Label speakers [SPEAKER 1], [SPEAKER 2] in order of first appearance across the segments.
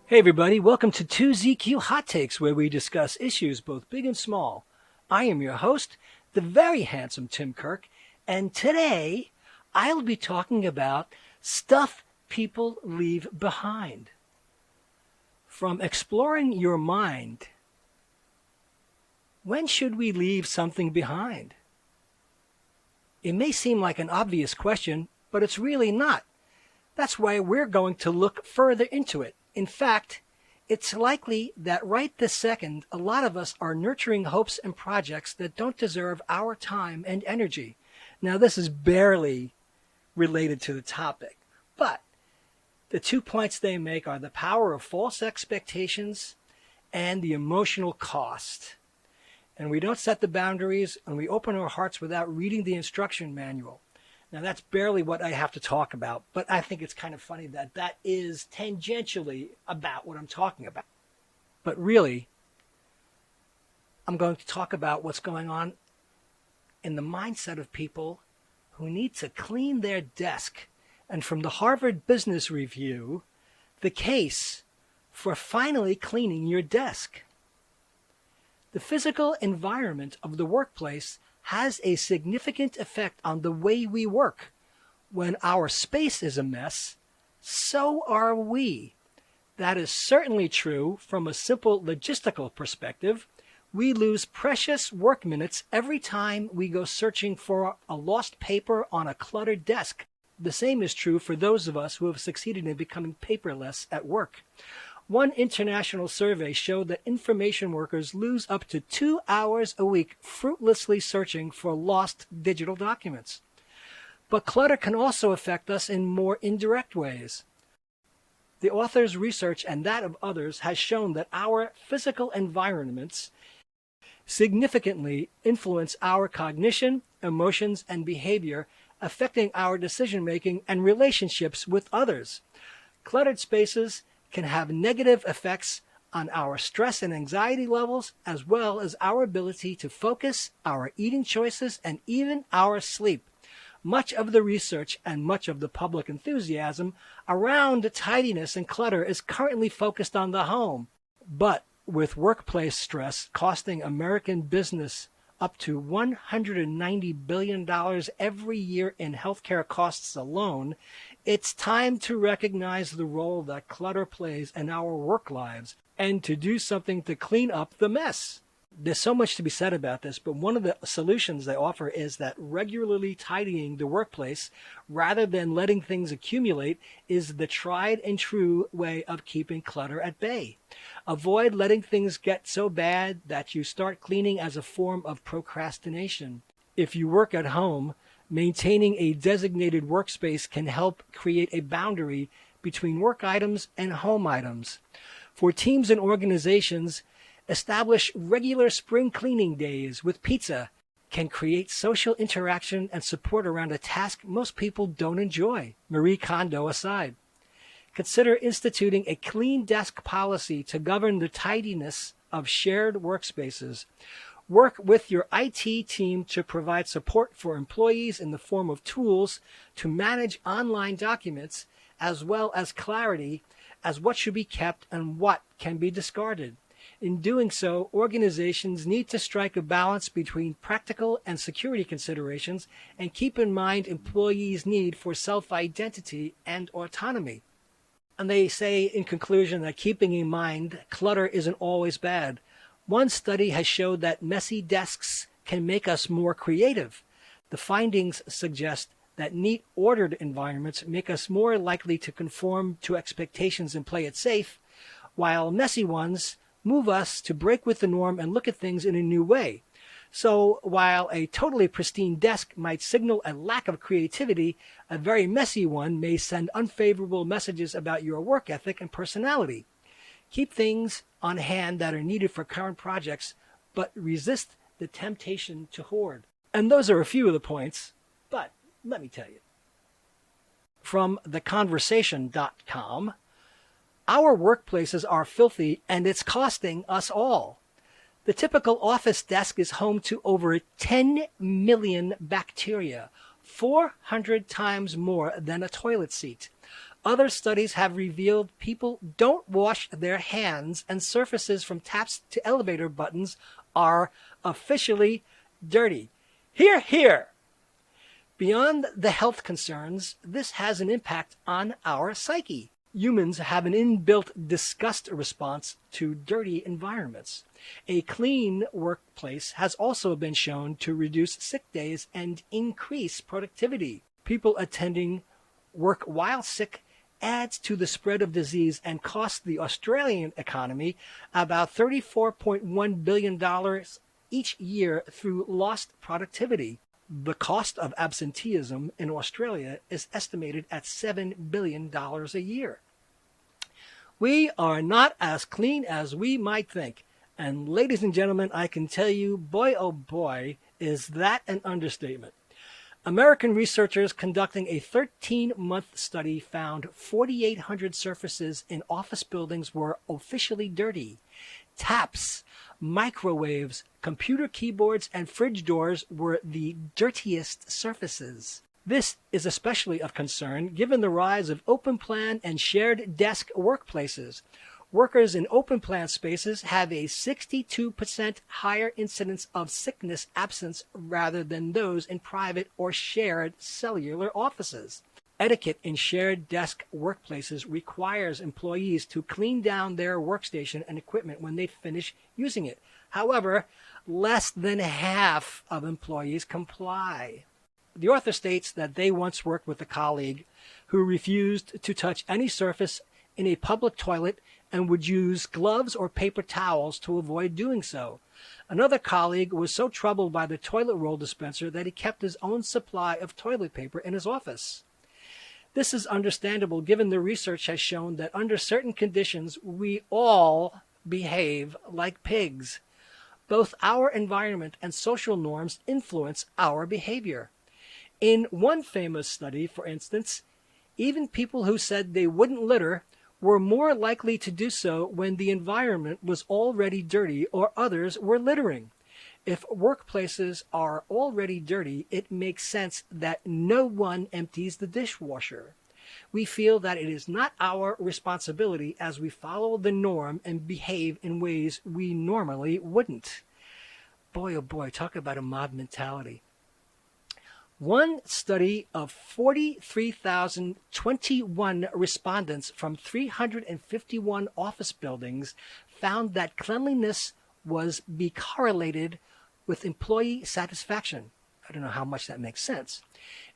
[SPEAKER 1] Hey everybody, welcome to 2ZQ Hot Takes, where we discuss issues both big and small. I am your host, the very handsome Tim Kirk, and today I'll be talking about stuff people leave behind. From exploring your mind, when should we leave something behind? It may seem like an obvious question, but it's really not. That's why we're going to look further into it. In fact, it's likely that right this second, a lot of us are nurturing hopes and projects that don't deserve our time and energy. Now, this is barely related to the topic, but the 2 points they make are the power of false expectations and the emotional cost. And we don't set the boundaries, and we open our hearts without reading the instruction manual. Now, that's barely what I have to talk about, but I think it's kind of funny that that is tangentially about what I'm talking about. But really, I'm going to talk about what's going on in the mindset of people who need to clean their desk. And from the Harvard Business Review, the case for finally cleaning your desk. The physical environment of the workplace has a significant effect on the way we work. When our space is a mess, so are we. That is certainly true from a simple logistical perspective. We lose precious work minutes every time we go searching for a lost paper on a cluttered desk. The same is true for those of us who have succeeded in becoming paperless at work. One international survey showed that information workers lose up to 2 hours a week fruitlessly searching for lost digital documents. But clutter can also affect us in more indirect ways. The author's research and that of others has shown that our physical environments significantly influence our cognition, emotions, and behavior, affecting our decision-making and relationships with others. Cluttered spaces can have negative effects on our stress and anxiety levels, as well as our ability to focus, our eating choices, and even our sleep. Much of the research and much of the public enthusiasm around tidiness and clutter is currently focused on the home. But with workplace stress costing American business up to $190 billion every year in healthcare costs alone, it's time to recognize the role that clutter plays in our work lives and to do something to clean up the mess. There's so much to be said about this, but one of the solutions they offer is that regularly tidying the workplace rather than letting things accumulate is the tried and true way of keeping clutter at bay. Avoid letting things get so bad that you start cleaning as a form of procrastination. If you work at home, maintaining a designated workspace can help create a boundary between work items and home items. For teams and organizations, establish regular spring cleaning days with pizza can create social interaction and support around a task most people don't enjoy, Marie Kondo aside. Consider instituting a clean desk policy to govern the tidiness of shared workspaces. Work with your IT team to provide support for employees in the form of tools to manage online documents, as well as clarity as what should be kept and what can be discarded. In doing so, organizations need to strike a balance between practical and security considerations and keep in mind employees' need for self-identity and autonomy. And they say in conclusion that keeping in mind clutter isn't always bad. One study has showed that messy desks can make us more creative. The findings suggest that neat, ordered environments make us more likely to conform to expectations and play it safe, while messy ones move us to break with the norm and look at things in a new way. So while a totally pristine desk might signal a lack of creativity, a very messy one may send unfavorable messages about your work ethic and personality. Keep things on hand that are needed for current projects, but resist the temptation to hoard. And those are a few of the points, but let me tell you. From theconversation.com, our workplaces are filthy and it's costing us all. The typical office desk is home to over 10 million bacteria, 400 times more than a toilet seat. Other studies have revealed people don't wash their hands, and surfaces from taps to elevator buttons are officially dirty. Hear, hear! Beyond the health concerns, this has an impact on our psyche. Humans have an inbuilt disgust response to dirty environments. A clean workplace has also been shown to reduce sick days and increase productivity. People attending work while sick adds to the spread of disease and costs the Australian economy about $34.1 billion each year through lost productivity. The cost of absenteeism in Australia is estimated at $7 billion a year. We are not as clean as we might think. And ladies and gentlemen, I can tell you, boy oh boy, is that an understatement. American researchers conducting a 13-month study found 4,800 surfaces in office buildings were officially dirty. Taps, microwaves, computer keyboards, and fridge doors were the dirtiest surfaces. This is especially of concern given the rise of open-plan and shared desk workplaces. Workers in open-plan spaces have a 62% higher incidence of sickness absence rather than those in private or shared cellular offices. Etiquette in shared desk workplaces requires employees to clean down their workstation and equipment when they finish using it. However, less than half of employees comply. The author states that they once worked with a colleague who refused to touch any surface in a public toilet and would use gloves or paper towels to avoid doing so. Another colleague was so troubled by the toilet roll dispenser that he kept his own supply of toilet paper in his office. This is understandable given the research has shown that under certain conditions we all behave like pigs. Both our environment and social norms influence our behavior. In one famous study, for instance, even people who said they wouldn't litter were more likely to do so when the environment was already dirty or others were littering. If workplaces are already dirty, it makes sense that no one empties the dishwasher. We feel that it is not our responsibility as we follow the norm and behave in ways we normally wouldn't. Boy, oh boy, talk about a mob mentality. One study of 43,021 respondents from 351 office buildings found that cleanliness was correlated with employee satisfaction. I don't know how much that makes sense.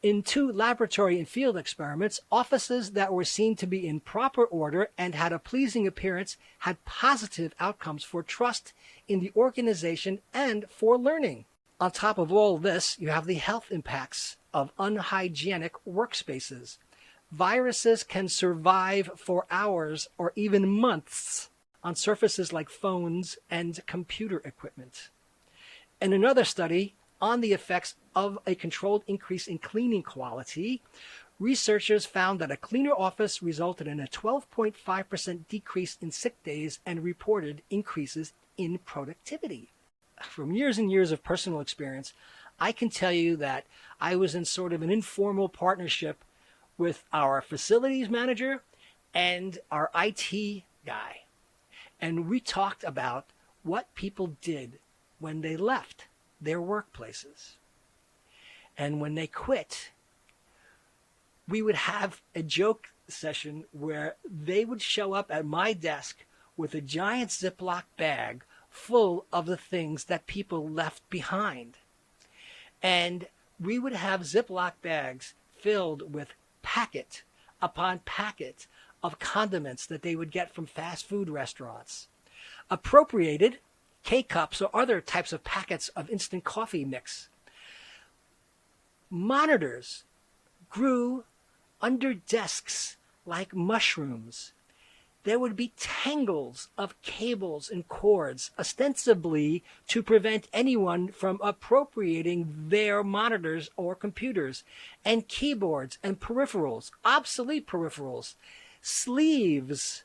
[SPEAKER 1] In 2 laboratory and field experiments, offices that were seen to be in proper order and had a pleasing appearance had positive outcomes for trust in the organization and for learning. On top of all this, you have the health impacts of unhygienic workspaces. Viruses can survive for hours or even months on surfaces like phones and computer equipment. In another study on the effects of a controlled increase in cleaning quality, researchers found that a cleaner office resulted in a 12.5% decrease in sick days and reported increases in productivity. From years and years of personal experience, I can tell you that I was in sort of an informal partnership with our facilities manager and our IT guy. And we talked about what people did when they left their workplaces. And when they quit, we would have a joke session where they would show up at my desk with a giant Ziploc bag full of the things that people left behind. And we would have Ziploc bags filled with packet upon packet of condiments that they would get from fast food restaurants, appropriated K-cups or other types of packets of instant coffee mix. Monitors grew under desks like mushrooms. There would be tangles of cables and cords, ostensibly to prevent anyone from appropriating their monitors or computers, and keyboards and peripherals, obsolete peripherals, sleeves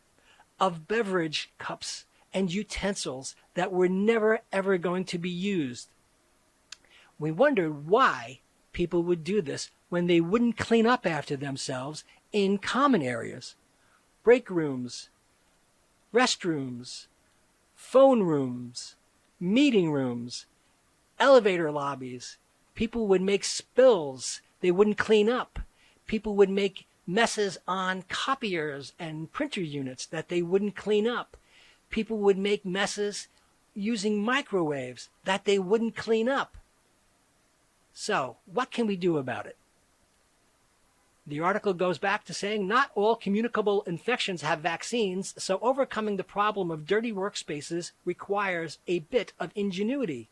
[SPEAKER 1] of beverage cups and utensils that were never ever going to be used. We wondered why people would do this when they wouldn't clean up after themselves in common areas, break rooms, restrooms, phone rooms, meeting rooms, elevator lobbies. People would make spills they wouldn't clean up. People would make messes on copiers and printer units that they wouldn't clean up. People would make messes using microwaves that they wouldn't clean up. So, what can we do about it? The article goes back to saying not all communicable infections have vaccines, so overcoming the problem of dirty workspaces requires a bit of ingenuity.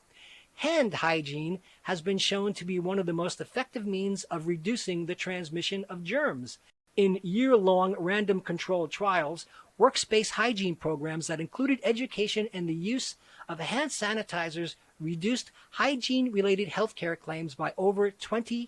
[SPEAKER 1] Hand hygiene has been shown to be one of the most effective means of reducing the transmission of germs. In year-long random controlled trials, workspace hygiene programs that included education and the use of hand sanitizers reduced hygiene-related healthcare claims by over 20%.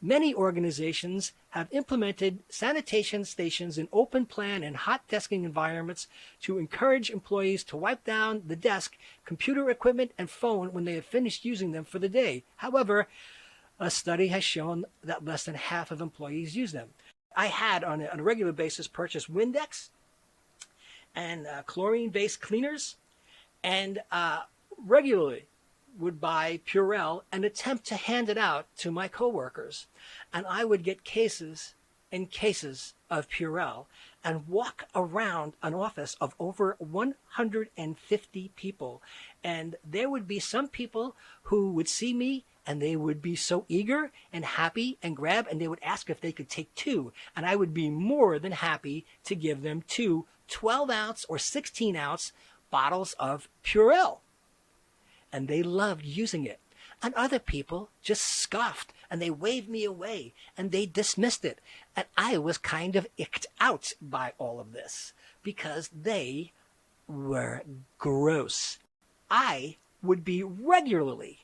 [SPEAKER 1] Many organizations have implemented sanitation stations in open plan and hot desking environments to encourage employees to wipe down the desk, computer equipment, and phone when they have finished using them for the day. However, a study has shown that less than half of employees use them. I had, on a regular basis, purchased Windex and chlorine-based cleaners, and regularly would buy Purell and attempt to hand it out to my coworkers. And I would get cases and cases of Purell and walk around an office of over 150 people. And there would be some people who would see me and they would be so eager and happy and grab, and they would ask if they could take two. And I would be more than happy to give them two 12-ounce or 16-ounce bottles of Purell. And they loved using it. And other people just scoffed and they waved me away and they dismissed it. And I was kind of icked out by all of this because they were gross. I would be regularly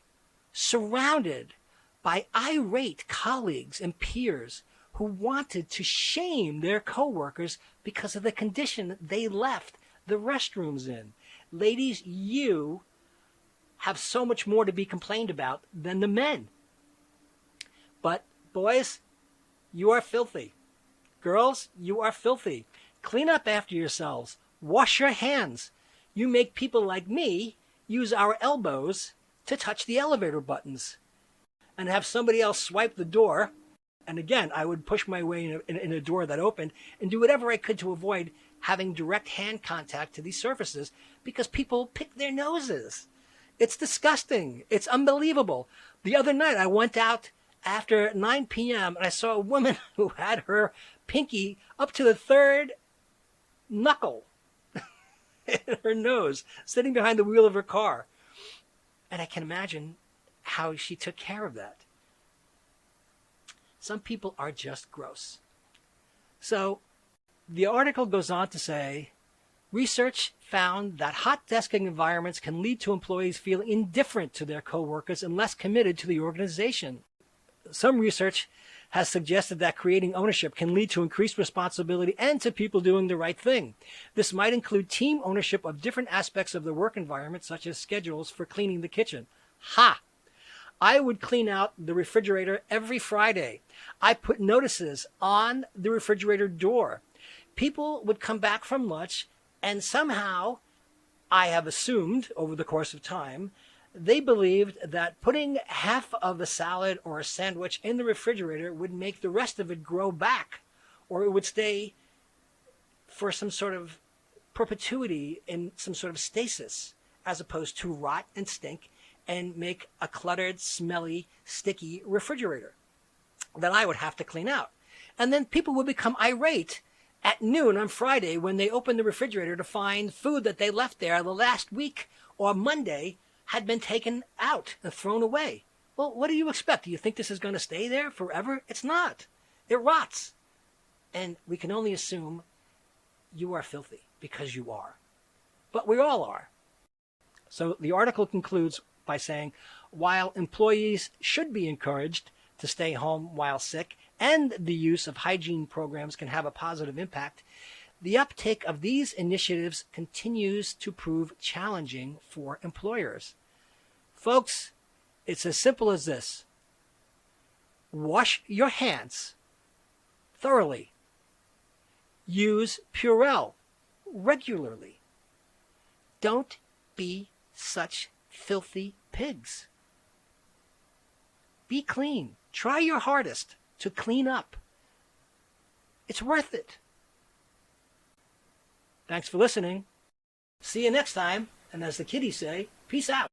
[SPEAKER 1] surrounded by irate colleagues and peers who wanted to shame their coworkers because of the condition they left the restrooms in. Ladies, you have so much more to be complained about than the men. But boys, you are filthy. Girls, you are filthy. Clean up after yourselves. Wash your hands. You make people like me use our elbows to touch the elevator buttons and have somebody else swipe the door. And again, I would push my way in a door that opened and do whatever I could to avoid having direct hand contact to these surfaces because people pick their noses. It's disgusting. It's unbelievable. The other night, I went out after 9 p.m. and I saw a woman who had her pinky up to the third knuckle in her nose, sitting behind the wheel of her car. And I can imagine how she took care of that. Some people are just gross. So the article goes on to say, research found that hot desking environments can lead to employees feeling indifferent to their coworkers and less committed to the organization. Some research has suggested that creating ownership can lead to increased responsibility and to people doing the right thing. This might include team ownership of different aspects of the work environment, such as schedules for cleaning the kitchen. Ha! I would clean out the refrigerator every Friday. I put notices on the refrigerator door. People would come back from lunch, and somehow, I have assumed over the course of time, they believed that putting half of a salad or a sandwich in the refrigerator would make the rest of it grow back, or it would stay for some sort of perpetuity in some sort of stasis, as opposed to rot and stink and make a cluttered, smelly, sticky refrigerator that I would have to clean out. And then people would become irate at noon on Friday when they opened the refrigerator to find food that they left there the last week or Monday had been taken out and thrown away. Well, what do you expect? Do you think this is going to stay there forever? It's not. It rots. And we can only assume you are filthy because you are. But we all are. So the article concludes by saying, while employees should be encouraged to stay home while sick and the use of hygiene programs can have a positive impact, the uptake of these initiatives continues to prove challenging for employers. Folks, it's as simple as this. Wash your hands thoroughly. Use Purell regularly. Don't be such filthy pigs. Be clean. Try your hardest to clean up. It's worth it. Thanks for listening. See you next time. And as the kiddies say, peace out.